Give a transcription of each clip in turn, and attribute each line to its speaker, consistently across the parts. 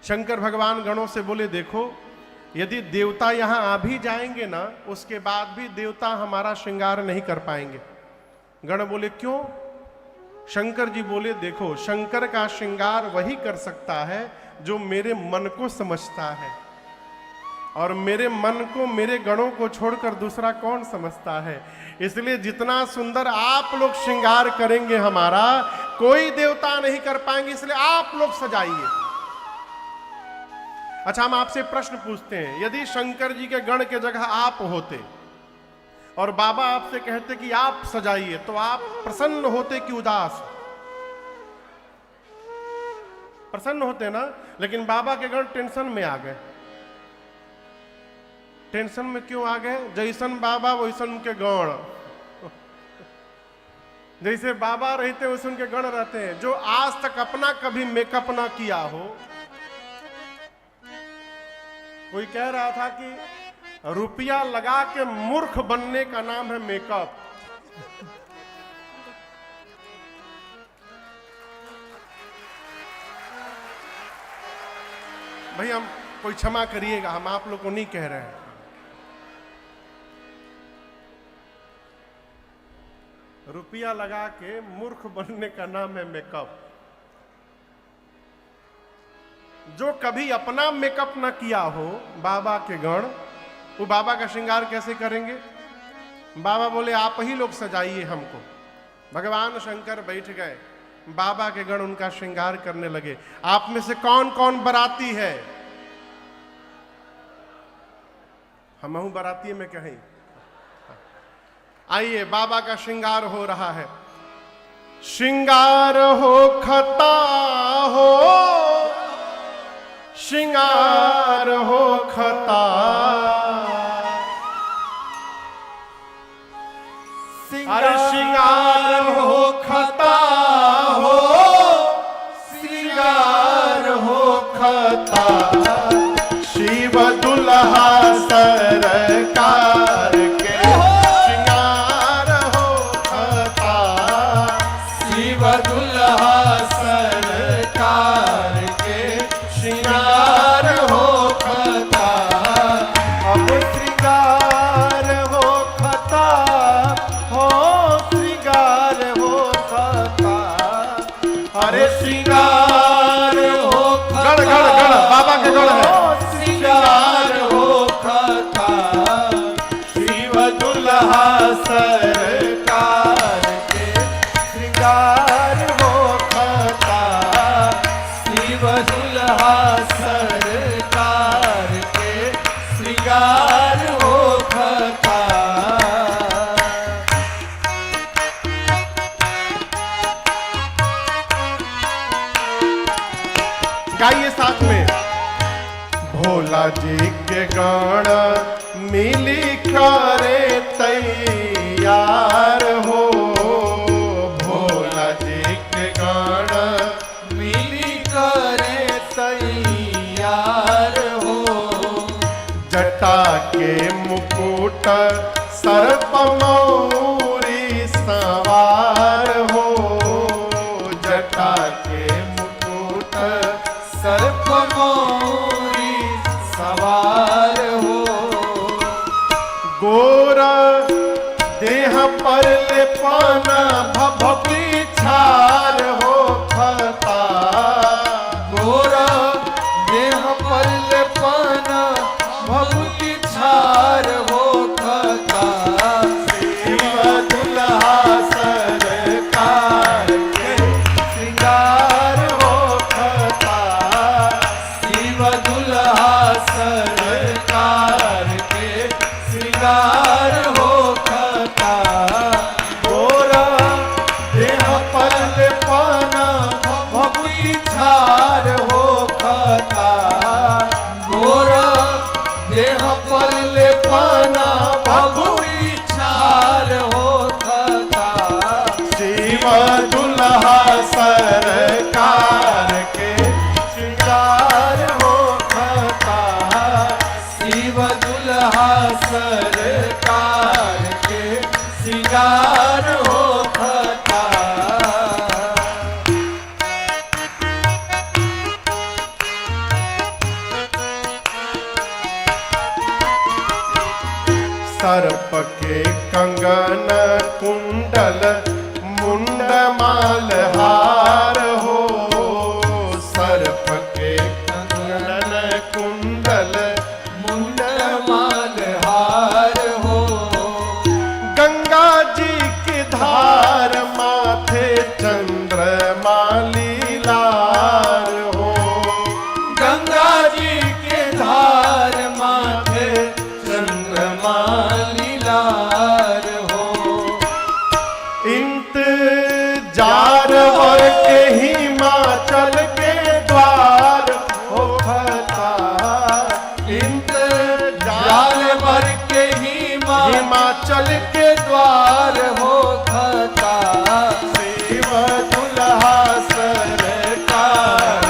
Speaker 1: शंकर भगवान गणों से बोले, देखो यदि देवता यहां आ भी जाएंगे ना, उसके बाद भी देवता हमारा श्रृंगार नहीं कर पाएंगे। गण बोले, क्यों? शंकर जी बोले, देखो शंकर का श्रृंगार वही कर सकता है जो मेरे मन को समझता है, और मेरे मन को, मेरे गणों को छोड़कर दूसरा कौन समझता है। इसलिए जितना सुंदर आप लोग श्रृंगार करेंगे हमारा, कोई देवता नहीं कर पाएंगे, इसलिए आप लोग सजाइए। अच्छा, हम आपसे प्रश्न पूछते हैं, यदि शंकर जी के गण के जगह आप होते और बाबा आपसे कहते कि आप सजाइए, तो आप प्रसन्न होते कि उदास? प्रसन्न होते ना। लेकिन बाबा के गण टेंशन में आ गए। टेंशन में क्यों आ गए? जैसन बाबा वैसन उनके गण। जैसे बाबा रहते वैसे उनके गण रहते हैं। जो आज तक अपना कभी मेकअप ना किया हो, कोई कह रहा था कि रुपया लगा के मूर्ख बनने का नाम है मेकअप। भाई हम कोई क्षमा करिएगा, हम आप लोग को नहीं कह रहे हैं। रुपया लगा के मूर्ख बनने का नाम है मेकअप। जो कभी अपना मेकअप ना किया हो बाबा के गण, वो बाबा का श्रृंगार कैसे करेंगे? बाबा बोले, आप ही लोग सजाइए हमको। भगवान शंकर बैठ गए, बाबा के गण उनका श्रृंगार करने लगे। आप में से कौन कौन बराती है? हमहू बराती में कहीं। आइए, बाबा का श्रृंगार हो रहा है। श्रृंगार हो खता हो, श्रृंगार हो खता, अरे श्रृंगार हो खता हो, श्रृंगार हो खता, शिव दुल्हा सरकार के श्रृंगार हो खता, शिव दुल्हा सरकार के श्रृंगार हो खता। अब श्रृंगार हो खता हो, श्रृंगार हो खता, अरे श्रृंगार हो खता। गण गण गण बाबा के गण है। श्रृंगार हो खता, शिव दुल्हा सरकार के श्रृंगार हो खता, शिव दुल्हा सरकार के श्रृंगार हो खता। गाइए साथ में। भोला जी के गण मिली करे तैयार हो, भोला जी के गण मिली करे तैयार हो, जटा के मुकुट सर्प मौरी सवार हो, जटा के मुकुट सर्प मौरी सवार हो, गोरा देह पर लेपना भभकी छार हो खता, गोरा देह पर लेपना भभकी छार हो खता, शिव दुल्हा सरकार के श्रृंगार हो खता, शिव दुल्हा सरकार के श्रृंगार हो खता, गोरा देह सर्प के कंगन कुंडल मुंड माल हार हो, सर्प के कंगन कुंडल
Speaker 2: मुंड माल हार हो,
Speaker 1: गंगा जी की धार माथे चंद्रमा लीलार हो,
Speaker 2: गंगा जी के धार माथे चंद्रमा लीलार हो,
Speaker 1: इंतजार वर के हिमाचल के द्वार हो खता,
Speaker 2: इंतजार वर के हिमाचल के द्वार हो खता,
Speaker 1: शिव दुल्हा सरकार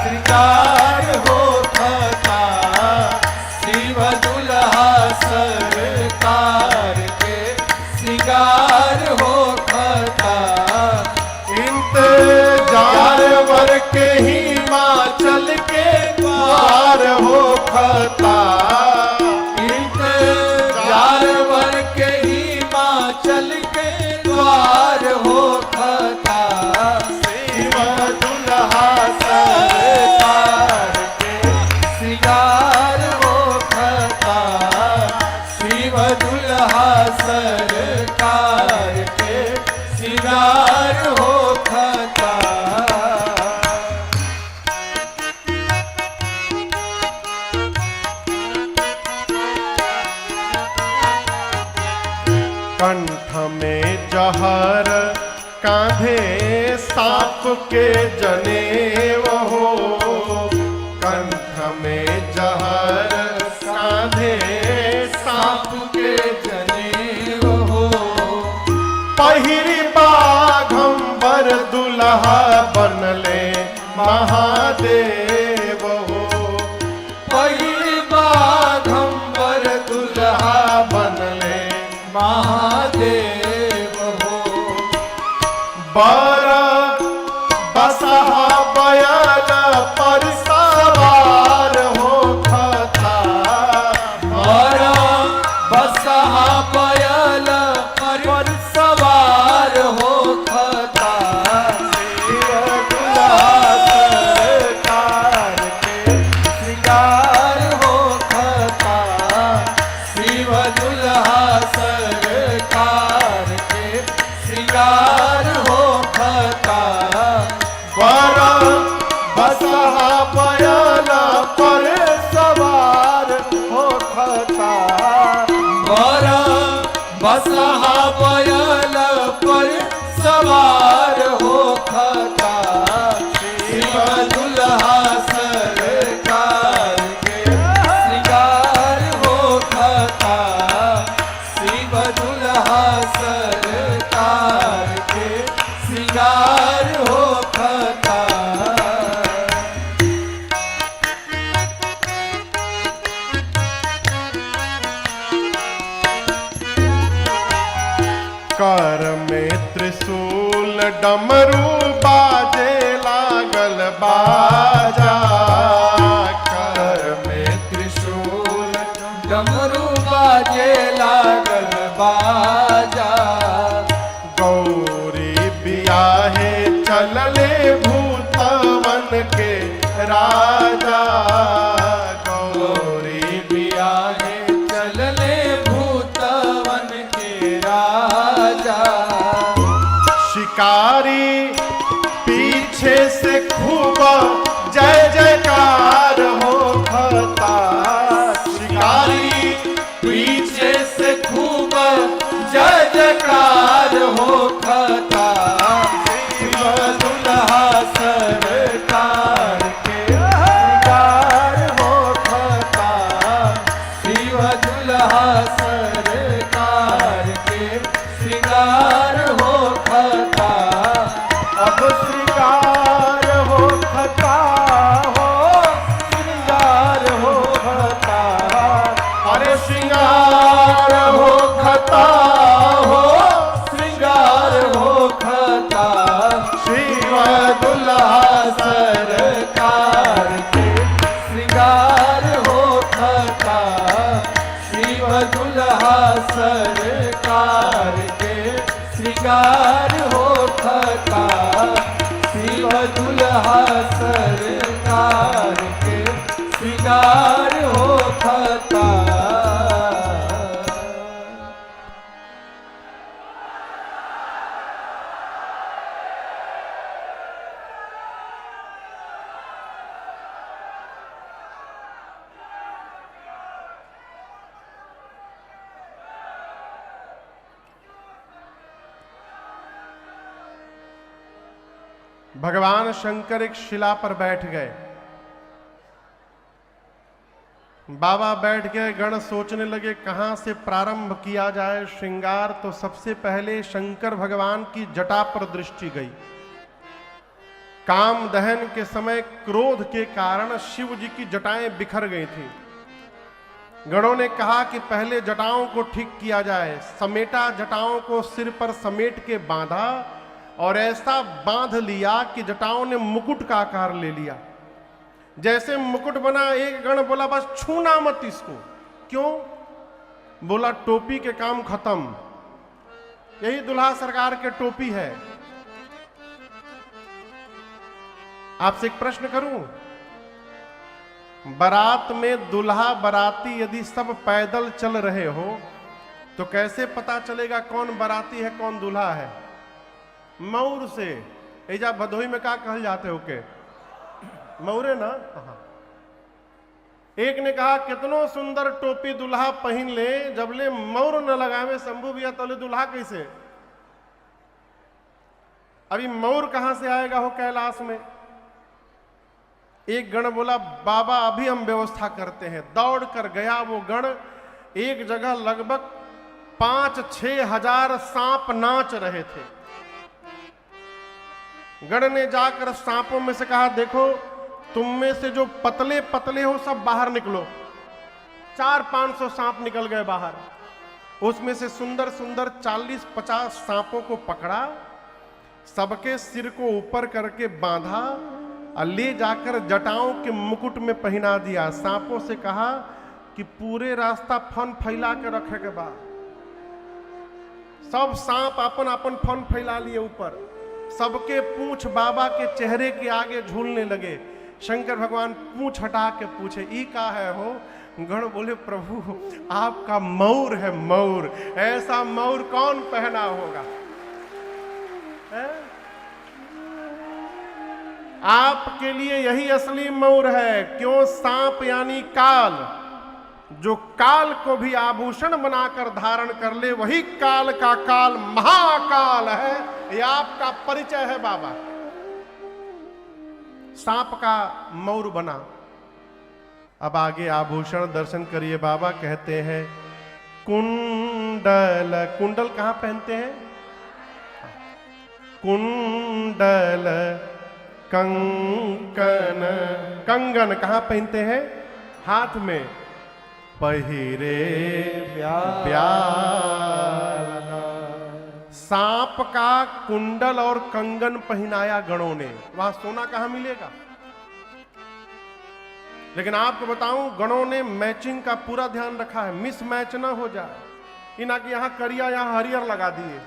Speaker 2: श्रृंगार हो खता, शिव दुल्हा सरकार के श्रृंगार हो खता,
Speaker 1: इंतजार वर के हिमाचल के द्वार हो खता,
Speaker 2: इंतजार वर के हिमाचल के द्वार हो खता,
Speaker 1: शिव दुल्हा सरकार के
Speaker 2: श्रृंगार हो खता, शिव दुल्हा सरकार के श्रृंगार हो खता।
Speaker 1: कंठ में जहर कांधे सांप के जनेव हो, कंठ में जहर कांधे सांप
Speaker 2: के जनेव हो,
Speaker 1: पहिरी बाघंबर दुल्हा बनले महादेव हो,
Speaker 2: पहिली बाघंबर दुल्हा
Speaker 1: बनले
Speaker 2: महादेव हो,
Speaker 1: बर बसहा बयान पर सवार हो खता,
Speaker 2: और बसहा बैल पर सवार हो खता,
Speaker 1: शिव दुल्हा सरकार के
Speaker 2: श्रृंगार हो खता, शिव दुल्हा सरकार के श्रृंगार हो खता,
Speaker 1: बर बसहा बयान पर सवार हो खता,
Speaker 2: और बसहा बैल पर सवार हो खता, शिव दुल्हा सरकार के श्रृंगार हो खता, शिव दुल्हा सरकार के श्रृंगार हो खता।
Speaker 1: कर में त्रिशूल डमरू बाजे लागल बाजा, कर में
Speaker 2: त्रिशूल डमरू बाजे लागल बाजा,
Speaker 1: गौरी बियाहे चलले भूतवन के राजा, गौरी
Speaker 2: बियाहे चलले भूतवन के राजा,
Speaker 1: शिकारी पीछे से खूब जय जयकार हो खता, शिकारी
Speaker 2: पीछे से खूब जय जयकार हो खता, शिव दुल्हा सरकार के श्रृंगार हो खता, शिव दुल्हा सरकार के श्रृंगार हो खता,
Speaker 1: अब श्रृंगार हो खता, भगवान शंकर एक शिला पर बैठ गए। बाबा बैठ गए, गण सोचने लगे कहां से प्रारंभ किया जाए श्रृंगार। तो सबसे पहले शंकर भगवान की जटा पर दृष्टि गई। काम दहन के समय क्रोध के कारण शिव जी की जटाएं बिखर गई थी। गणों ने कहा कि पहले जटाओं को ठीक किया जाए। समेटा, जटाओं को सिर पर समेट के बांधा और ऐसा बांध लिया कि जटाओं ने मुकुट का आकार ले लिया। जैसे मुकुट बना, एक गण बोला बस छूना मत इसको। क्यों? बोला टोपी के काम खत्म। यही दुल्हा सरकार के टोपी है। आपसे एक प्रश्न करूं, बारात में दुल्हा बाराती यदि सब पैदल चल रहे हो तो कैसे पता चलेगा कौन बाराती है कौन दूल्हा है? मऊर से। एजा भदोही में क्या कहल जाते हो के मऊरे ना। एक ने कहा कितनो सुंदर टोपी दुल्हा पहन ले, जब ले मऊर न लगावे शंभू भैया तो ले दुल्हा कैसे? अभी मऊर कहां से आएगा हो कैलाश में? एक गण बोला बाबा अभी हम व्यवस्था करते हैं। दौड़ कर गया वो गण। एक जगह लगभग 5-6 हजार सांप नाच रहे थे। गण ने जाकर सांपों में से कहा देखो तुम में से जो पतले पतले हो सब बाहर निकलो। 400-500 सांप निकल गए बाहर। उसमें से सुंदर सुंदर 40-50 सांपों को पकड़ा, सबके सिर को ऊपर करके बांधा और ले जाकर जटाओं के मुकुट में पहना दिया। सांपों से कहा कि पूरे रास्ता फन फैला के रखे के बाद। सब सांप अपन अपन फन फैला लिए ऊपर। सबके पूंछ बाबा के चेहरे के आगे झूलने लगे। शंकर भगवान पूंछ हटा के पूछे ई का है हो? गण बोले प्रभु आपका मऊर है मऊर। ऐसा मऊर कौन पहना होगा? आपके लिए यही असली मऊर है। क्यों? सांप यानी काल, जो काल को भी आभूषण बनाकर धारण कर ले वही काल का काल महाकाल है। यह आपका परिचय है बाबा। सांप का मऊर बना। अब आगे आभूषण दर्शन करिए। बाबा कहते हैं कुंडल। कुंडल कहां पहनते हैं? कुंडल कंकन। कंगन कहां पहनते हैं? हाथ में। पहिरे ब्याल। सांप का कुंडल और कंगन पहनाया गणों ने। वहां सोना कहां मिलेगा? लेकिन आपको बताऊं गणों ने मैचिंग का पूरा ध्यान रखा है, मिस मैच ना हो जाए। इना कि यहां करिया यहां हरियर लगा दिए।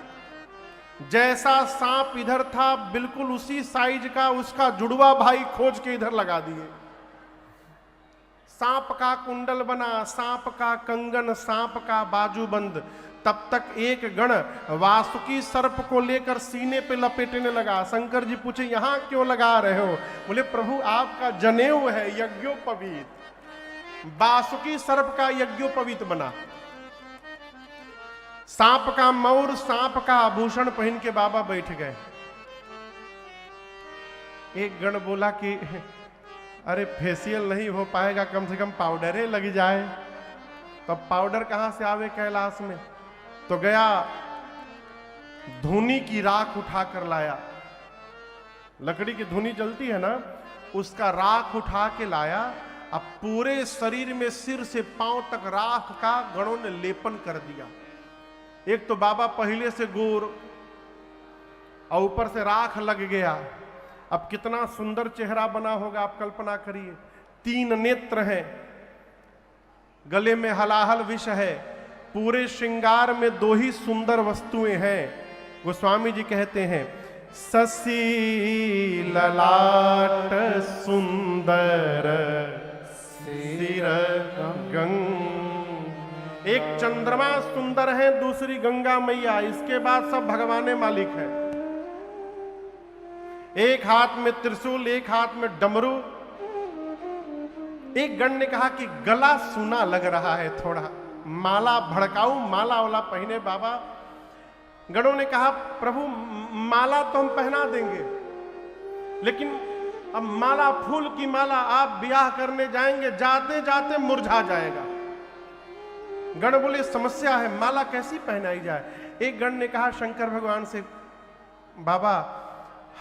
Speaker 1: जैसा सांप इधर था बिल्कुल उसी साइज का उसका जुड़वा भाई खोज के इधर लगा दिए। सांप का कुंडल बना, सांप का कंगन, सांप का बाजूबंद। तब तक एक गण वासुकी सर्प को लेकर सीने पे लपेटने लगा। शंकर जी पूछे यहां क्यों लगा रहे हो? बोले प्रभु आपका जनेऊ है यज्ञोपवीत। वासुकी सर्प का यज्ञोपवीत बना। सांप का मऊर, सांप का आभूषण पहन के बाबा बैठ गए। एक गण बोला कि अरे फेशियल नहीं हो पाएगा, कम से कम पाउडरे लग जाए। तो पाउडर कहां से आवे कैलाश में? तो गया धूनी की राख उठा कर लाया। लकड़ी की धूनी जलती है ना, उसका राख उठा के लाया। अब पूरे शरीर में सिर से पांव तक राख का गणों ने लेपन कर दिया। एक तो बाबा पहले से गोर और ऊपर से राख लग गया। अब कितना सुंदर चेहरा बना होगा आप कल्पना करिए। 3 नेत्र हैं, गले में हलाहल विष है। पूरे श्रृंगार में 2 ही सुंदर वस्तुएं हैं। गोस्वामी जी कहते हैं ससी ललाट सुंदर सिर गंग। एक चंद्रमा सुंदर है, दूसरी गंगा मैया। इसके बाद सब भगवाने मालिक है। एक हाथ में त्रिशूल, एक हाथ में डमरू। एक गण ने कहा कि गला सूना लग रहा है थोड़ा, माला भड़काऊ माला वाला पहने बाबा। गणों ने कहा प्रभु माला तो हम पहना देंगे, लेकिन अब माला, फूल की माला आप ब्याह करने जाएंगे, जाते जाते मुरझा जाएगा। गण बोले समस्या है, माला कैसी पहनाई जाए। एक गण ने कहा शंकर भगवान से, बाबा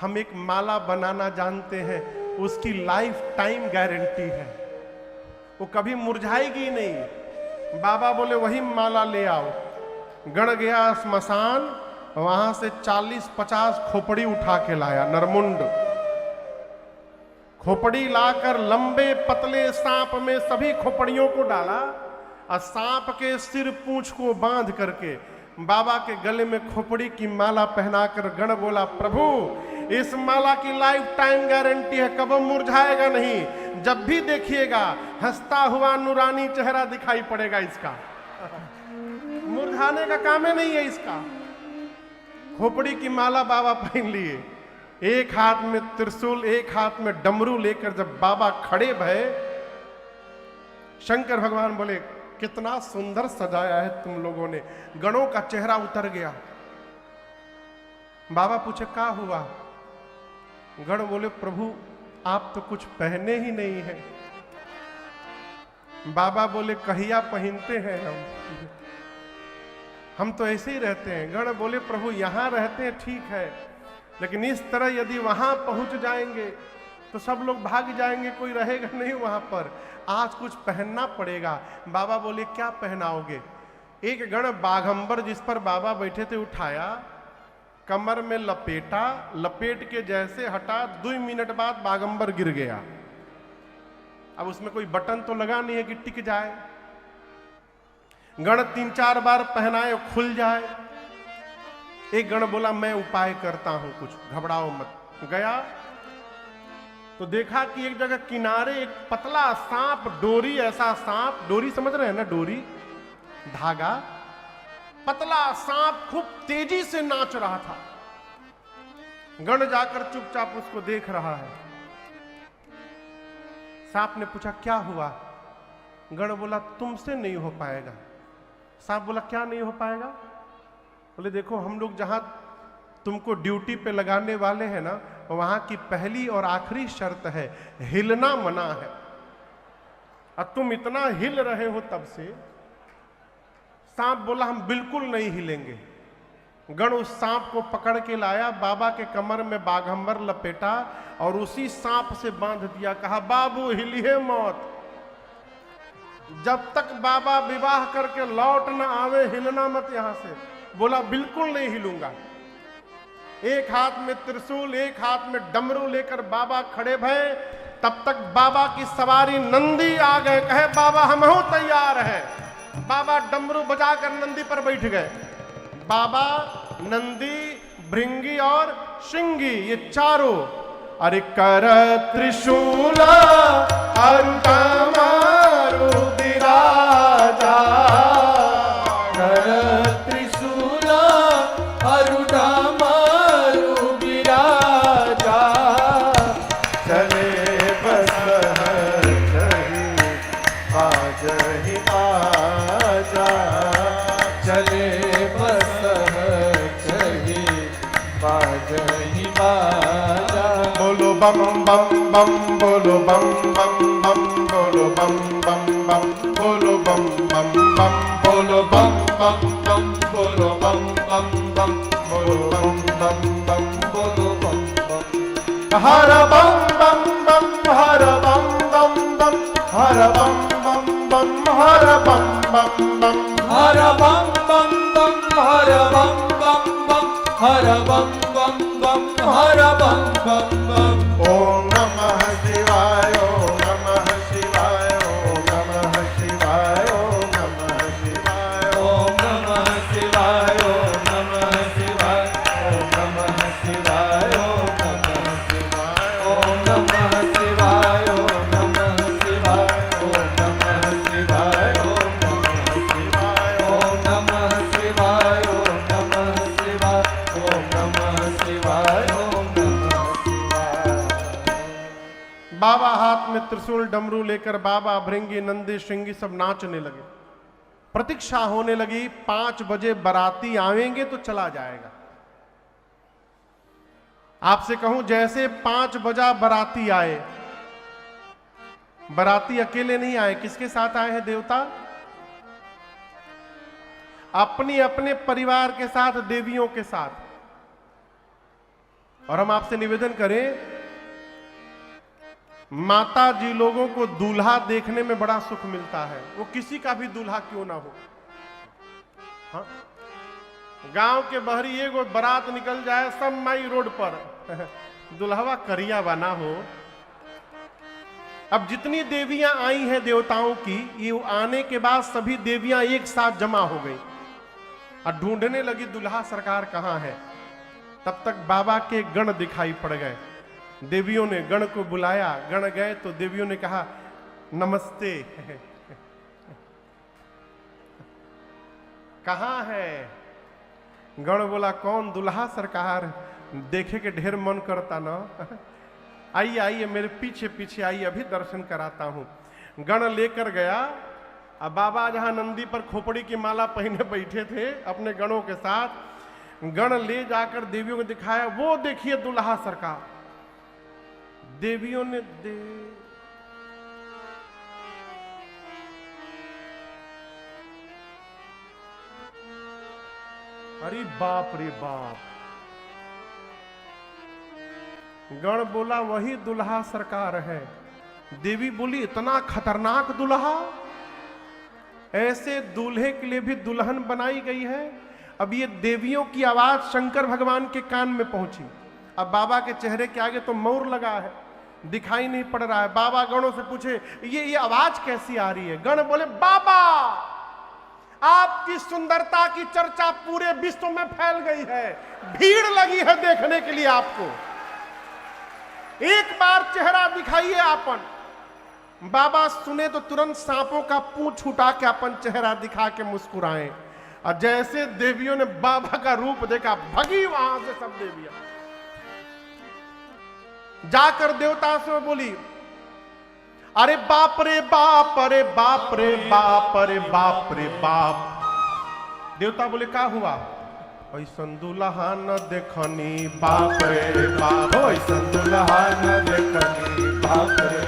Speaker 1: हम एक माला बनाना जानते हैं, उसकी लाइफ टाइम गारंटी है, वो कभी मुरझाएगी नहीं। बाबा बोले वही माला ले आओ। गण गया स्मशान, वहां से 40-50 खोपड़ी उठा के लाया, नरमुंड खोपड़ी लाकर लंबे पतले सांप में सभी खोपड़ियों को डाला और सांप के सिर पूंछ को बांध करके बाबा के गले में खोपड़ी की माला पहनाकर गण बोला, प्रभु इस माला की लाइफ टाइम गारंटी है, कभी मुरझाएगा नहीं, जब भी देखिएगा हंसता हुआ नूरानी चेहरा दिखाई पड़ेगा इसका, मुरझाने का काम ही नहीं है इसका। खोपड़ी की माला बाबा पहन लिए, एक हाथ में त्रिशूल एक हाथ में डमरू लेकर जब बाबा खड़े भये, शंकर भगवान बोले कितना सुंदर सजाया है तुम लोगों ने। गणों का चेहरा उतर गया। बाबा पूछे क्या हुआ। गण बोले प्रभु आप तो कुछ पहने ही नहीं है। बाबा बोले कहिया पहनते हैं हम तो ऐसे ही रहते हैं। गण बोले प्रभु यहां रहते हैं ठीक है, लेकिन इस तरह यदि वहां पहुंच जाएंगे तो सब लोग भाग जाएंगे, कोई रहेगा नहीं वहां पर, आज कुछ पहनना पड़ेगा। बाबा बोले क्या पहनाओगे। एक गण बाघंबर जिस पर बाबा बैठे थे उठाया, कमर में लपेटा, लपेट के जैसे हटा, 2 मिनट बाद बाघंबर गिर गया। अब उसमें कोई बटन तो लगा नहीं है कि टिक जाए। गण 3-4 बार पहनाए खुल जाए। एक गण बोला मैं उपाय करता हूं, कुछ घबराओ मत। गया तो देखा कि एक जगह किनारे एक पतला सांप, डोरी, ऐसा सांप, डोरी समझ रहे हैं ना, डोरी धागा, पतला सांप खूब तेजी से नाच रहा था। गण जाकर चुपचाप उसको देख रहा है। सांप ने पूछा क्या हुआ। गण बोला तुमसे नहीं हो पाएगा। सांप बोला क्या नहीं हो पाएगा। बोले देखो हम लोग जहां तुमको ड्यूटी पे लगाने वाले हैं ना, वहां की पहली और आखिरी शर्त है हिलना मना है, और तुम इतना हिल रहे हो तब से। सांप बोला हम बिल्कुल नहीं हिलेंगे। गण उस सांप को पकड़ के लाया, बाबा के कमर में बाघंबर लपेटा और उसी सांप से बांध दिया। कहा बाबू हिलिए मौत, जब तक बाबा विवाह करके लौट न आवे हिलना मत यहां से। बोला बिल्कुल नहीं हिलूंगा। एक हाथ में त्रिशूल एक हाथ में डमरू लेकर बाबा खड़े भये। तब तक बाबा की सवारी नंदी आ गए। कहे बाबा हम हो तैयार है। बाबा डमरू बजाकर नंदी पर बैठ गए। बाबा, नंदी, भृंगी और श्रृंगी, ये चारों, अरे कर त्रिशूल अरुता मारू विराजा,
Speaker 2: कर त्रिशूल अरुता मारू विराजा, चले बस बाजहि बाजा, चले बस बाजहि बाजा।
Speaker 1: बोलो बम बम बम, बोलो बम बम बम, बोलो बम बम बम, बोलो बम बम बम,
Speaker 2: बोलो बम बम बम, बोलो बम बम बम, बोलो बम बम बम, बोलो बम बम।
Speaker 1: हर बम बम बम, हर बम बम बम, हर बम बम बम, हर बम बम बम,
Speaker 2: हर बम बम बम, हर बम बम बम, हर बम बम बम, हर बम बम बम।
Speaker 1: ओम नमः शिवाय, ओम नमः शिवाय, ओम नमः शिवाय, ओम नमः शिवाय,
Speaker 2: ओम नमः शिवाय, ओम नमः शिवाय, ओम नमः शिवाय, ओम नमः शिवाय, ओम नमः शिवाय, ओम नमः शिवाय, ओम नमः शिवाय, ओम नमः शिवाय, ओम नमः शिवाय, ओम नमः शिवाय, ओम नमः शिवाय, ओम नमः शिवाय।
Speaker 1: बाबा हाथ में त्रिशूल डमरू लेकर बाबा, भृंगी, नंदी, श्रृंगी सब नाचने लगे। प्रतीक्षा होने लगी, 5 बजे बाराती आवेंगे तो चला जाएगा। आपसे कहूं जैसे 5 बजा बाराती आए, बाराती अकेले नहीं आए, किसके साथ आए हैं देवता? अपनी अपने परिवार के साथ, देवियों के साथ। और हम आपसे निवेदन करें, माता जी लोगों को दूल्हा देखने में बड़ा सुख मिलता है, वो किसी का भी दूल्हा क्यों ना हो। हाँ? गांव के बहरी एगो बारात निकल जाए सब माई रोड पर दुल्हवा करिया बना हो। अब जितनी देवियां आई हैं देवताओं की, ये आने के बाद सभी देवियां एक साथ जमा हो गई और ढूंढने लगी दुल्हा सरकार कहां है। तब तक बाबा के गण दिखाई पड़ गए। देवियों ने गण को बुलाया, गण गए तो देवियों ने कहा नमस्ते कहां है? गण बोला कौन? दुल्हा सरकार, देखे के ढेर मन करता ना। आइए आइए मेरे पीछे पीछे आइए, अभी दर्शन कराता हूं। गण लेकर गया। अब बाबा जहां नंदी पर खोपड़ी की माला पहने बैठे थे अपने गणों के साथ, गण ले जाकर देवियों को दिखाया, वो देखिए दुल्हा सरकार। देवियों ने अरे बाप रे बाप। गण बोला वही दुल्हा सरकार है। देवी बोली इतना खतरनाक दुल्हा? ऐसे दूल्हे के लिए भी दुल्हन बनाई गई है। अब ये देवियों की आवाज शंकर भगवान के कान में पहुंची। अब बाबा के चेहरे के आगे तो मोर लगा है, दिखाई नहीं पड़ रहा है। बाबा गणों से पूछे ये आवाज कैसी आ रही है? गण बोले बाबा आपकी सुंदरता की चर्चा पूरे विश्व में फैल गई है, भीड़ लगी है देखने के लिए आपको, एक बार चेहरा दिखाइए आपन। बाबा सुने तो तुरंत सांपों का पूंछ उठा के अपन चेहरा दिखा के मुस्कुराए। और जैसे देवियों ने बाबा का रूप देखा, भगी वहां से सब देवियां। जाकर देवता से बोली अरे बाप रे बाप, अरे बाप रे बाप, अरे बाप रे बाप। देवता बोले क्या हुआ? ऐसन दुल्हा न देखनी बाप रे बाप, ऐसन दुल्हा न देखनी बाप रे,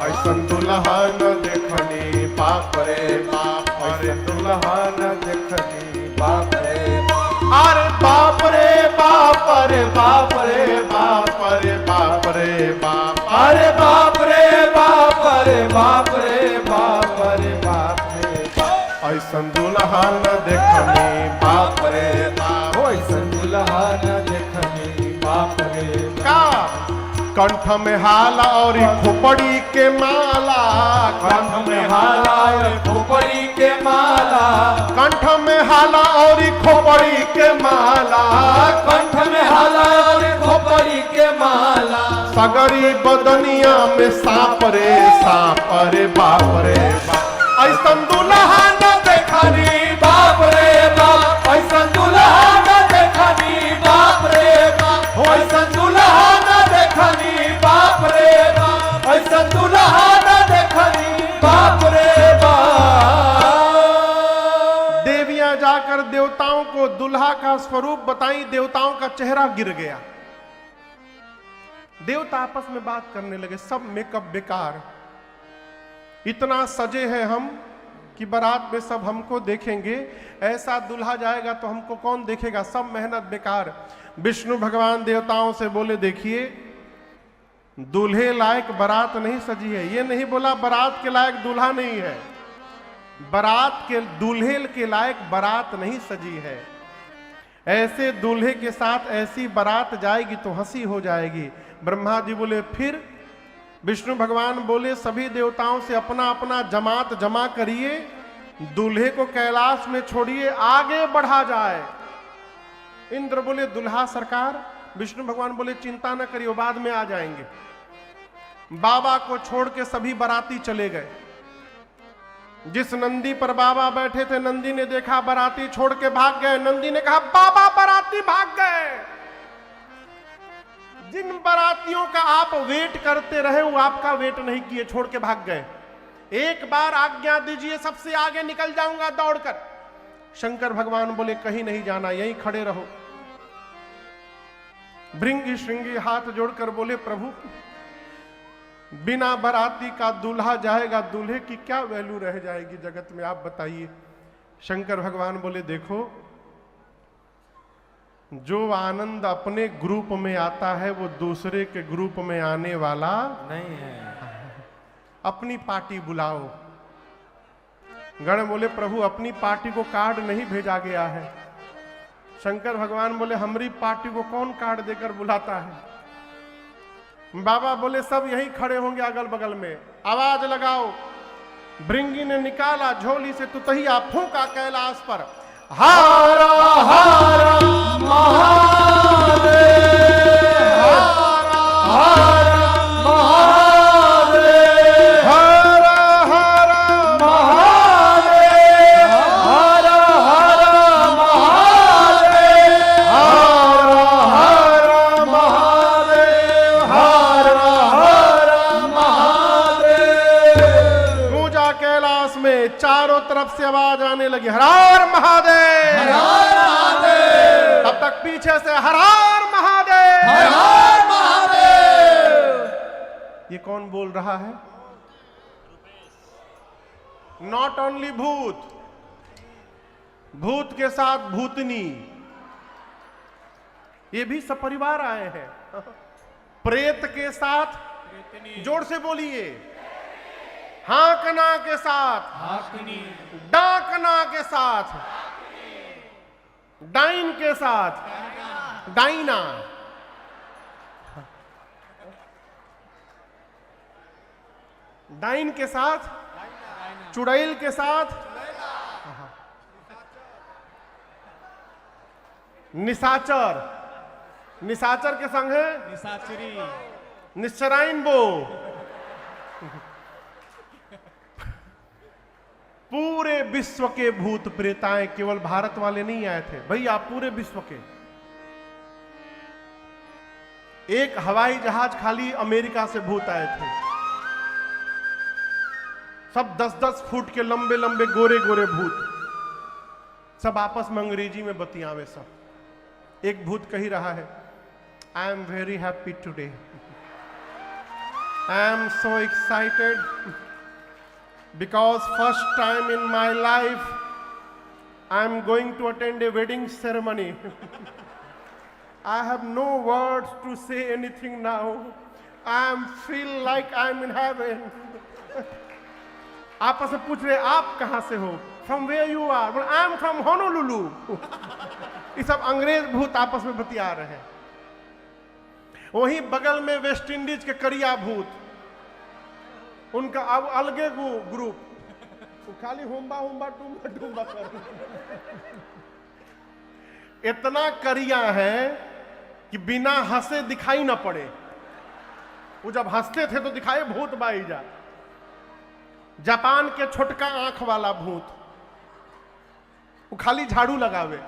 Speaker 1: ऐसन दुल्हा न देखनी बाप रे बाप, अरे दुल्हा न देखनी बाप रे बाप। अरे बाप रे बाप, अरे बाप रे बाप, अरे बाप रे बाप, अरे बाप रे बाप, अरे बाप रे बाप, अरे बाप रे बाप। ऐसन दुल्हा न देखनी बाप रे बाप, ऐसन दुल्हा न देखनी बाप रे बाप। कंठ में हाला और खोपड़ी के माला, कंठ में हाला और खोपड़ी के माला, कंठ में हाला और खोपड़ी के माला, कंठ में हाला और खोपड़ी के माला। सगरी बदनिया में सांप रे सांप, अरे बाप रे बाप। ऐसन दुल्हा न देखनी बाप रे बाप, ऐसन दुल्हा न देखनी बाप रे बाप, ऐसन दुल्हा न देखनी बाप रे बाप, ऐसन दुल्हा न देखनी बाप रे बाप। देवियां जाकर देवताओं को दुल्हा का स्वरूप बताई, देवताओं का चेहरा गिर गया। देवता आपस में बात करने लगे, सब मेकअप बेकार, इतना सजे हैं हम कि बारात में सब हमको देखेंगे, ऐसा दुल्हा जाएगा तो हमको कौन देखेगा, सब मेहनत बेकार। विष्णु भगवान देवताओं से बोले देखिए दूल्हे लायक बारात नहीं सजी है। ये नहीं बोला बारात के लायक दूल्हा नहीं है, बारात के दूल्हे के लायक बारात नहीं सजी है। ऐसे दूल्हे के साथ ऐसी बारात जाएगी तो हंसी हो जाएगी। ब्रह्मा जी बोले फिर? विष्णु भगवान बोले सभी देवताओं से अपना अपना जमात जमा करिए, दूल्हे को कैलाश में छोड़िए, आगे बढ़ा जाए। इंद्र बोले दुल्हा सरकार। विष्णु भगवान बोले चिंता न करिए, बाद में आ जाएंगे। बाबा को छोड़ के सभी बाराती चले गए। जिस नंदी पर बाबा बैठे थे, नंदी ने देखा बाराती छोड़ के भाग गए। नंदी ने कहा बाबा बाराती भाग गए। जिन बारातियों का आप वेट करते रहे वो आपका वेट नहीं किए, छोड़ के भाग गए। एक बार आज्ञा दीजिए, सबसे आगे निकल जाऊंगा दौड़कर। शंकर भगवान बोले कहीं नहीं जाना, यहीं खड़े रहो। भृंगी श्रृंगी हाथ जोड़कर बोले प्रभु, बिना बाराती का दूल्हा जाएगा, दूल्हे की क्या वैल्यू रह जाएगी जगत में, आप बताइए। शंकर भगवान बोले देखो, जो आनंद अपने ग्रुप में आता है वो दूसरे के ग्रुप में आने वाला
Speaker 2: नहीं है।
Speaker 1: अपनी पार्टी बुलाओ। गण बोले प्रभु अपनी पार्टी को कार्ड नहीं भेजा गया है। शंकर भगवान बोले हमारी पार्टी को कौन कार्ड देकर बुलाता है। बाबा बोले सब यहीं खड़े होंगे अगल बगल में, आवाज लगाओ। भृंगी ने निकाला झोली से तुतहिया, फूंका कैलाश पर, हारा हारा महादेव, हारा हारा महादेव, हारा हारा महादेव, हारा हारा महादेव, हारा हारा महादेव, हारा हारा महादेव। गूंजा कैलाश में, चारों तरफ से आवाज आने लगी, हर हर महादेव, हर हर महादेव। तब तक पीछे से हर हर महादेव, हर हर महादेव। ये कौन बोल रहा है? नॉट ओनली भूत, भूत के साथ भूतनी, ये भी सपरिवार आए हैं। प्रेत के साथ, जोर से बोलिए, हाकना के साथ,
Speaker 2: हाकनी,
Speaker 1: डाकना के साथ, डाइन के साथ, डाइना, डाइन के साथ, चुड़ैल के साथ, निशाचर, निशाचर के संग है
Speaker 2: निशाचरी,
Speaker 1: निश्चराइन बो। पूरे विश्व के भूत प्रेत आए, केवल भारत वाले नहीं आए थे भैया, पूरे विश्व के। एक हवाई जहाज खाली अमेरिका से भूत आए थे, सब 10-10 फुट के लंबे लंबे गोरे गोरे भूत, सब आपस में अंग्रेजी में बतियावे। सब एक भूत कही रहा है, I am very happy today, I am so excited because first time in my life I am going to attend a wedding ceremony. I have no words to say anything now. I am feel like I am in heaven. आपस में पूछ रहे आप कहां से हो? From where you are? Well, I am from Honolulu. ये सब अंग्रेज भूत आपस में बतिया रहे हैं। वहीं बगल में वेस्ट इंडीज के करिया भूत, उनका अब अलगे ग्रुप, तो खाली हुम्बा हुम्बा टूम्बा टूम्बा कर। इतना करिया है कि बिना हंसे दिखाई ना पड़े। वो जब हंसते थे तो दिखाए भूत बाईजा। जापान के छोटका आंख वाला भूत, वो खाली झाड़ू लगावे।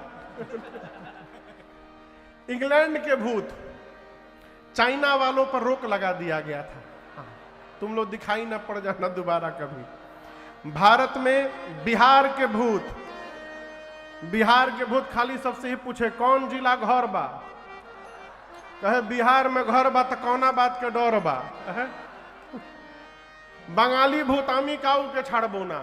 Speaker 1: इंग्लैंड के भूत, चाइना वालों पर रोक लगा दिया गया था, तुम लोग दिखाई ना पड़ जाना दोबारा कभी। भारत में बिहार के भूत, बिहार के भूत खाली सबसे ही पूछे कौन जिला घर बा, कहे बिहार में घर बा तो कौना बात के डर बा। बंगाली भूत आमी काऊ के छाड़बोना,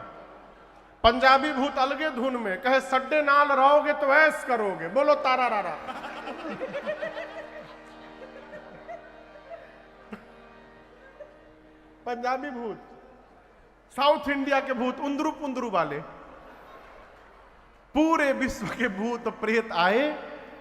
Speaker 1: पंजाबी भूत अलगे धुन में कहे सड्डे नाल रहोगे तो ऐस करोगे, बोलो तारा रारा। पंजाबी भूत, साउथ इंडिया के भूत उंदरू पुंदरू वाले, पूरे विश्व के भूत प्रेत आए।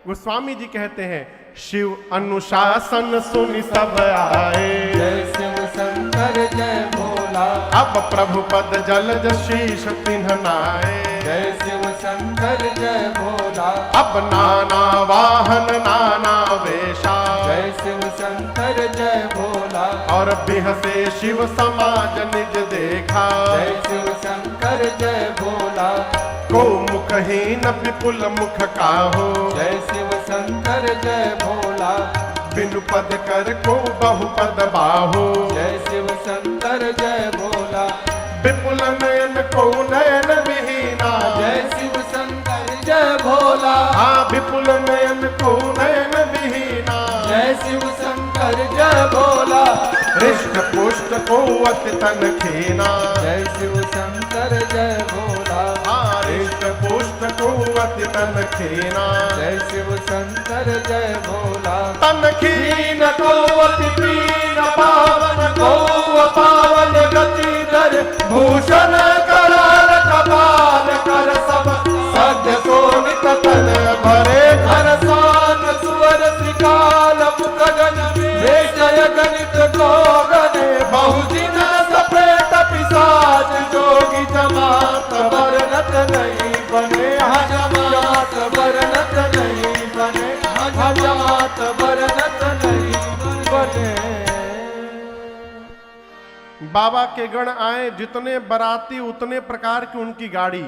Speaker 1: गोस्वामी जी कहते हैं शिव अनुशासन सुनि सब आए,
Speaker 2: जय शिव शंकर जय भोला।
Speaker 1: अब प्रभु पद जलज शीश पिन्हनाए,
Speaker 2: जय शिव शंकर जय भोला।
Speaker 1: अब नाना वाहन नाना वेशा,
Speaker 2: जय शिव शंकर जय भोला।
Speaker 1: और बिहसे शिव समाज निज देखा,
Speaker 2: जय शिव शंकर जय भोला।
Speaker 1: को मुखहीन विपुल मुख काहो,
Speaker 2: जय शिव शंकर जय भोला।
Speaker 1: बिनु पद कर को बहु पद बाहो,
Speaker 2: जय शिव शंकर जय भोला।
Speaker 1: विपुल नयन को नयन विहीना,
Speaker 2: जय शिव शंकर जय भोला।
Speaker 1: हाँ विपुल नयन को नयन विहीना।
Speaker 2: जय
Speaker 1: हृष्ट पुष्ट को अति तन खेना।
Speaker 2: जय शिव शंकर जय भोला।
Speaker 1: हृष्ट पुष्ट को अति तन खेना।
Speaker 2: जय शिव शंकर जय भोला।
Speaker 1: तन खीन
Speaker 2: को अति पीन पावन को पावन गति धर भूषण कराल कपाल कर सब सद्य सोनित तन भरे घर सान सुवर श्रीकाल मुख गण जय गणित गौगने बहुदिन सप्रेत पिशाच जोगी जमात बरनत नहीं बने। जमात बरनत नहीं बने। जमात बरनत नहीं बने।
Speaker 1: बाबा के गण आए, जितने बराती उतने प्रकार की उनकी गाड़ी।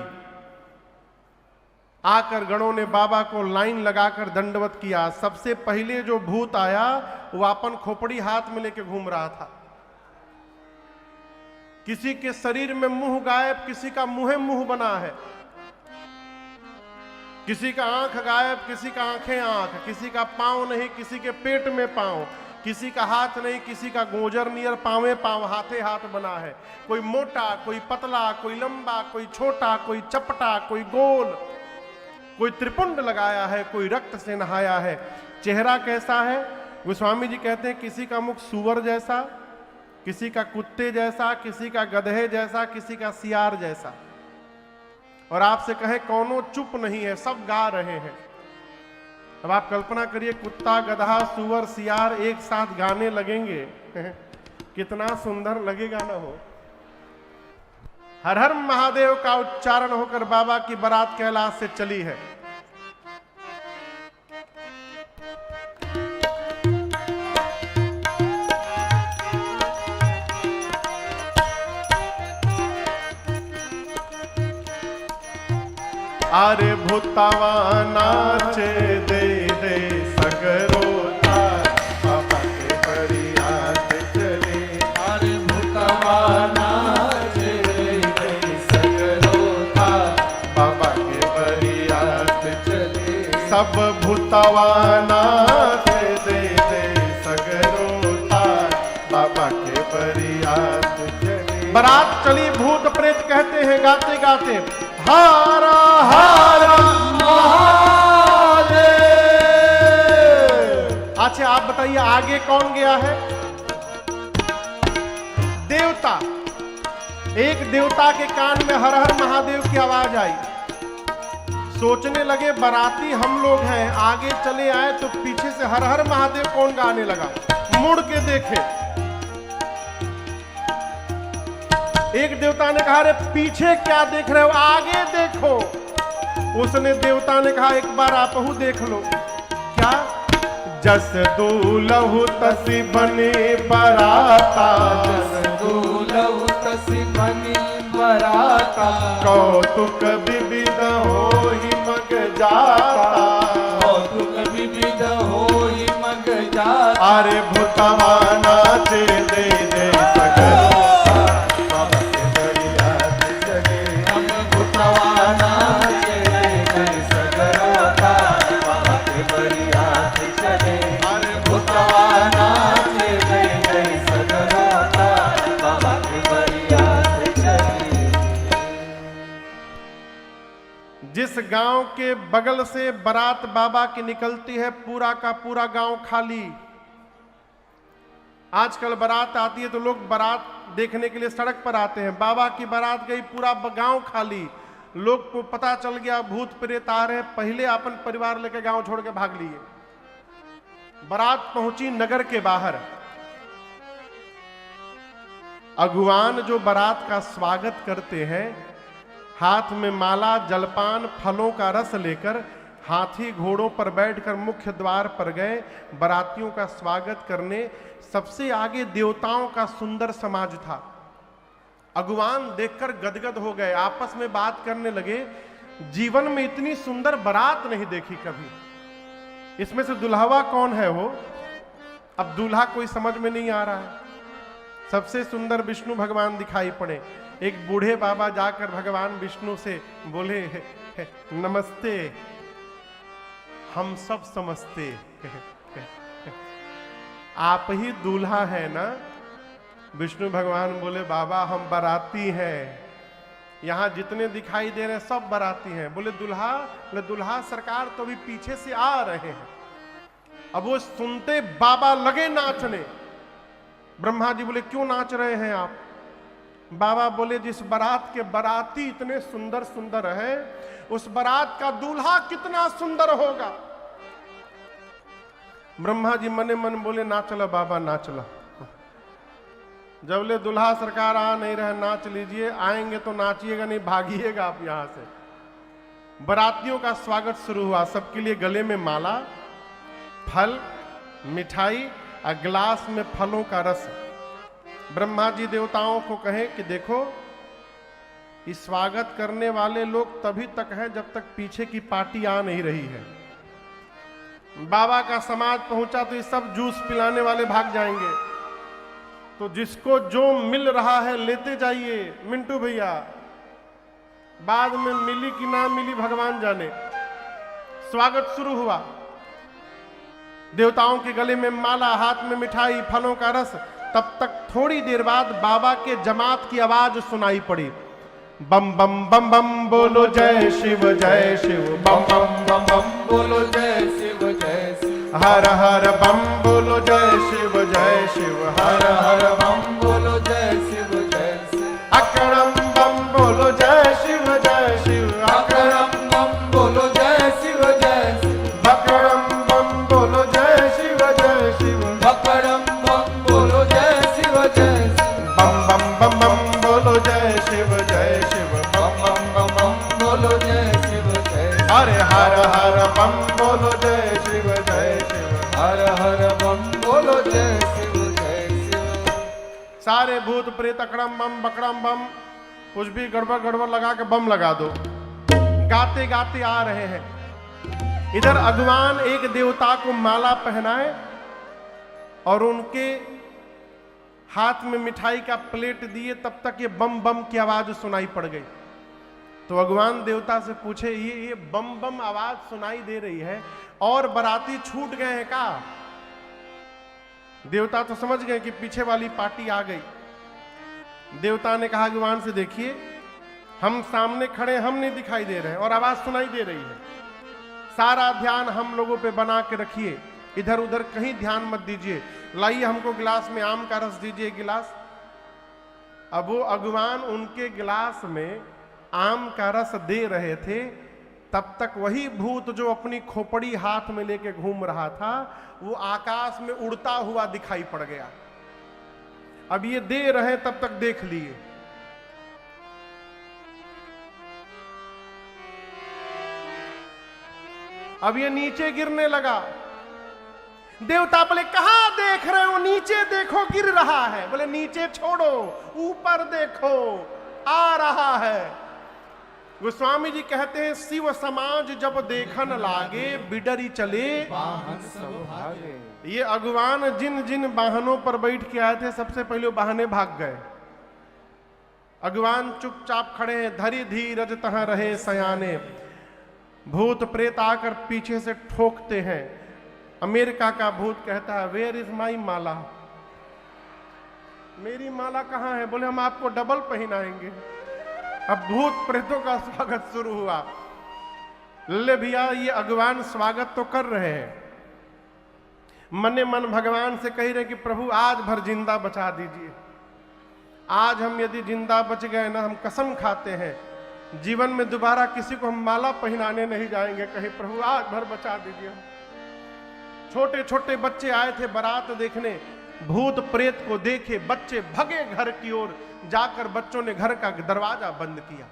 Speaker 1: आकर गणों ने बाबा को लाइन लगाकर दंडवत किया। सबसे पहले जो भूत आया वो अपन खोपड़ी हाथ में लेके घूम रहा था। किसी के शरीर में मुंह गायब, किसी का मुंह मुंह बना है, किसी का आंख गायब, किसी का आंखें आंख, किसी का पांव नहीं, किसी के पेट में पांव, किसी का हाथ नहीं, किसी का गोजर नियर पांवे पांव, हाथे हाथ बना है। कोई मोटा, कोई पतला, कोई लंबा, कोई छोटा, कोई चपटा, कोई गोल, कोई त्रिपुंड लगाया है, कोई रक्त से नहाया है। चेहरा कैसा है? गोस्वामी जी कहते हैं किसी का मुख सूअर जैसा, किसी का कुत्ते जैसा, किसी का गधे जैसा, किसी का सियार जैसा। और आपसे कहे कौनो चुप नहीं है, सब गा रहे हैं। अब आप कल्पना करिए, कुत्ता, गधा, सूअर, सियार एक साथ गाने लगेंगे, कितना सुंदर लगेगा ना हो। हर हर महादेव का उच्चारण होकर बाबा की बारात कैलाश से चली है। अरे भूतावा नाचे दे दे सगरो तार, बाबा के बरियात चले।
Speaker 2: अरे भूतावा नाचे दे दे सगरो तार,
Speaker 1: बाबा के बरियात
Speaker 2: चले।
Speaker 1: सब भूतावा नाचे दे दे सगरो तार, बाबा के बरियात चले। बारात चली, भूत प्रेत कहते हैं गाते गाते, हारा हारा महादेव। अच्छा आप बताइए आगे कौन गया है? देवता। एक देवता के कान में हर हर महादेव की आवाज आई। सोचने लगे बाराती हम लोग हैं, आगे चले आए तो पीछे से हर हर महादेव कौन गाने लगा। मुड़ के देखे, एक देवता ने कहा, अरे पीछे क्या देख रहे हो, आगे देखो। उसने देवता ने कहा, एक बार आप देख लो। क्या? जस दूलहु तसी बने बराता,
Speaker 2: जस दूलहु तसी बनी बराता।
Speaker 1: कौतुक विविध होहि मग जाता,
Speaker 2: कौतुक विविध होहि मग जाता।
Speaker 1: अरे भूतवा नाचे दे दे सगरो, जिस गांव के बगल से बारात बाबा की निकलती है, पूरा का पूरा गांव खाली। आजकल बारात आती है तो लोग बारात देखने के लिए सड़क पर आते हैं। बाबा की बारात गई, पूरा गांव खाली। लोग को पता चल गया भूत प्रेत आ रहे, पहले अपन परिवार लेकर गांव छोड़ के भाग लिए। बारात पहुंची नगर के बाहर। अगुवान जो बारात का स्वागत करते हैं, हाथ में माला, जलपान, फलों का रस लेकर हाथी घोड़ों पर बैठकर मुख्य द्वार पर गए बारातियों का स्वागत करने। सबसे आगे देवताओं का सुंदर समाज था। अगुवान देखकर गदगद हो गए, आपस में बात करने लगे, जीवन में इतनी सुंदर बारात नहीं देखी कभी। इसमें से दुल्हवा कौन है वो? अब दूल्हा कोई समझ में नहीं आ रहा है। सबसे सुंदर विष्णु भगवान दिखाई पड़े। एक बूढ़े बाबा जाकर भगवान विष्णु से बोले, नमस्ते, हम सब समझते, आप ही दूल्हा है ना? विष्णु भगवान बोले बाबा हम बाराती हैं, यहां जितने दिखाई दे रहे हैं सब बाराती हैं। बोले दुल्हा सरकार तो अभी पीछे से आ रहे हैं। अब वो सुनते बाबा लगे नाचने। ब्रह्मा जी बोले क्यों नाच रहे हैं आप? बाबा बोले जिस बारात के बाराती इतने सुंदर सुंदर है, उस बारात का दूल्हा कितना सुंदर होगा। ब्रह्मा जी मने मन बोले नाचला बाबा नाचला। जबले दुल्हा सरकार आ नहीं रहे नाच लीजिए, आएंगे तो नाचिएगा नहीं, भागिएगा आप यहां से। बारातियों का स्वागत शुरू हुआ। सबके लिए गले में माला, फल, मिठाई और गिलास में फलों का रस। ब्रह्मा जी देवताओं को कहे कि देखो इस स्वागत करने वाले लोग तभी तक हैं जब तक पीछे की पार्टी आ नहीं रही है। बाबा का समाज पहुंचा तो ये सब जूस पिलाने वाले भाग जाएंगे। तो जिसको जो मिल रहा है लेते जाइए मिंटू भैया, बाद में मिली कि ना मिली भगवान जाने। स्वागत शुरू हुआ। देवताओं के गले में माला, हाथ में मिठाई, फलों का रस। तब तक थोड़ी देर बाद बाबा के जमात की आवाज सुनाई पड़ी। बम बम बम बम बोलो जय शिव बम बम बम बम बोलो जय शिव हर हर बम बोलो जय शिव हर हर बम बोलो जय शिव अकरम बम बोलो जय शिव अकरम बम बोलो जय शिव बकरम बम बोलो जय शिव बकरम बम बोलो जय शिव बम बम बम बम बोलो जय शिव बम बम बम बम बोलो जय शिव हरे हर हर बम बोलो जय शिव हर हर बम बोलो जय शिव। सारे भूत प्रेत अकड़म बम बकड़म बम, कुछ भी गड़बड़ लगा के बम लगा दो। गाते गाते आ रहे हैं। इधर भगवान एक देवता को माला पहनाए और उनके हाथ में मिठाई का प्लेट दिए। तब तक ये बम बम की आवाज सुनाई पड़ गई। तो भगवान देवता से पूछे ये बम बम आवाज सुनाई दे रही है और बाराती छूट गए हैं का? देवता तो समझ गए कि पीछे वाली पार्टी आ गई। देवता ने कहा भगवान से देखिए हम सामने खड़े, हम नहीं दिखाई दे रहे हैं और आवाज सुनाई दे रही है। सारा ध्यान हम लोगों पे बना के रखिए, इधर उधर कहीं ध्यान मत दीजिए। लाइए हमको गिलास में आम का रस दीजिए गिलास। अब वो भगवान उनके गिलास में आम का रस दे रहे थे। तब तक वही भूत जो अपनी खोपड़ी हाथ में लेके घूम रहा था वो आकाश में उड़ता हुआ दिखाई पड़ गया। अब ये दे रहे तब तक देख लिए। अब ये नीचे गिरने लगा। देवता बोले कहां देख रहे हो? नीचे देखो गिर रहा है। बोले नीचे छोड़ो, ऊपर देखो आ रहा है। गोस्वामी जी कहते हैं शिव समाज जब देखन लागे बिडरी चले वाहन सब भागे। ये भगवान जिन जिन वाहनों पर बैठ के आए थे सबसे पहले वाहने भाग गए। भगवान चुपचाप खड़े हैं। धरी धीरज तहां रहे सयाने। भूत प्रेत आकर पीछे से ठोकते हैं। अमेरिका का भूत कहता है वेयर इज माई माला? मेरी माला कहां है? बोले हम आपको डबल पहनाएंगे। अब भूत प्रेतों का स्वागत शुरू हुआ। ले भैया ये भगवान स्वागत तो कर रहे हैं, मने मन भगवान से कह रहे कि प्रभु आज भर जिंदा बचा दीजिए। आज हम यदि जिंदा बच गए ना, हम कसम खाते हैं जीवन में दोबारा किसी को हम माला पहनाने नहीं जाएंगे। कहे प्रभु आज भर बचा दीजिए। छोटे छोटे बच्चे आए थे बारात देखने, भूत प्रेत को देखे बच्चे भगे घर की ओर। जाकर बच्चों ने घर का दरवाजा बंद किया।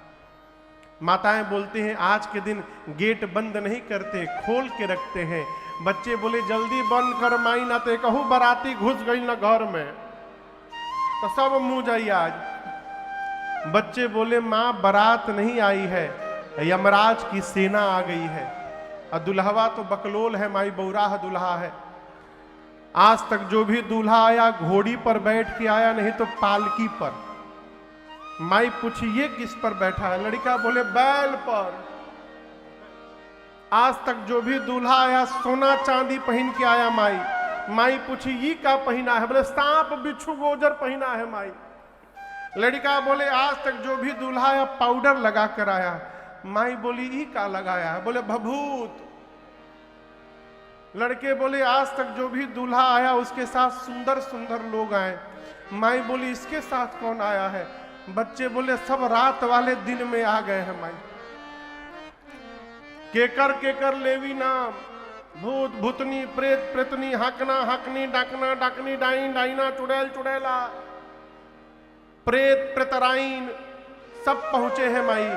Speaker 1: माताएं बोलती हैं आज के दिन गेट बंद नहीं करते, खोल के रखते हैं। बच्चे बोले जल्दी बंद कर माई, ना तो कहूं बाराती घुस गई ना घर में, तो सब मुंह जाइए आज। बच्चे बोले मां बारात नहीं आई है, यमराज की सेना आ गई है। और दुल्हवा तो बकलोल है माई, बौराह दुल्हा है। आज तक जो भी दूल्हा आया घोड़ी पर बैठ के आया, नहीं तो पालकी पर। माई पूछी ये किस पर बैठा है? लड़का बोले बैल पर। आज तक जो भी दूल्हा आया सोना चांदी पहन के आया माई, माई पूछी ये का पहना है? बोले सांप बिच्छू गोजर पहना है माई। लड़का बोले आज तक जो भी दूल्हा या पाउडर लगा कर आया। माई बोली ई का लगाया है? बोले भभूत। लड़के बोले आज तक जो भी दूल्हा आया उसके साथ सुंदर सुंदर लोग आए। माई बोली इसके साथ कौन आया है? बच्चे बोले सब रात वाले दिन में आ गए हैं माई। केकर केकर लेवी नाम, भूत भूतनी प्रेत प्रेतनी, हाकना हाकनी, डाकना डाकनी, डाइन डाइना, चुड़ैल चुड़ैला, प्रेत प्रेतराइन सब पहुंचे हैं माई।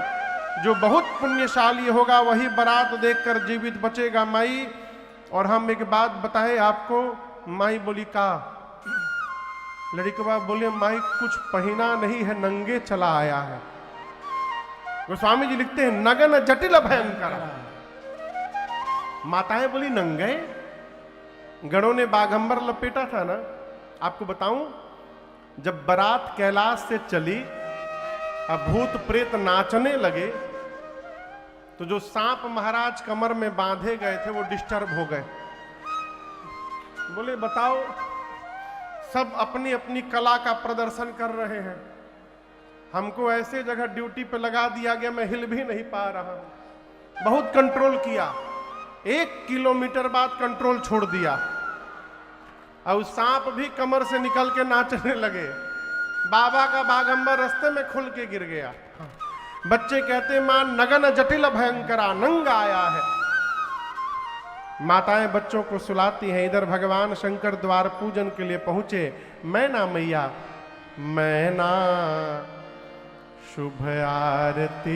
Speaker 1: जो बहुत पुण्यशाली होगा वही बारात देखकर जीवित बचेगा माई। और हम एक बात बताए आपको। माई बोली का? लड़का बोले माई कुछ पहना नहीं है, नंगे चला आया है। गोस्वामी जी लिखते हैं नगन जटिल भयंकर। माताएं बोली नंगे? गणों ने बागंबर लपेटा था ना। आपको बताऊं, जब बारात कैलाश से चली, अब भूत प्रेत नाचने लगे, तो जो सांप महाराज कमर में बांधे गए थे वो डिस्टर्ब हो गए। बोले बताओ, सब अपनी अपनी कला का प्रदर्शन कर रहे हैं, हमको ऐसे जगह ड्यूटी पे लगा दिया गया, मैं हिल भी नहीं पा रहा हूं। बहुत कंट्रोल किया, 1 किलोमीटर बाद कंट्रोल छोड़ दिया और सांप भी कमर से निकल के नाचने लगे। बाबा का बागंबर रास्ते में खुल के गिर गया। बच्चे कहते मां नगन जटिल भयंकरा, नंगा आया है। माताएं बच्चों को सुलाती हैं। इधर भगवान शंकर द्वार पूजन के लिए पहुंचे। मैना मैया, मैना शुभ आरती।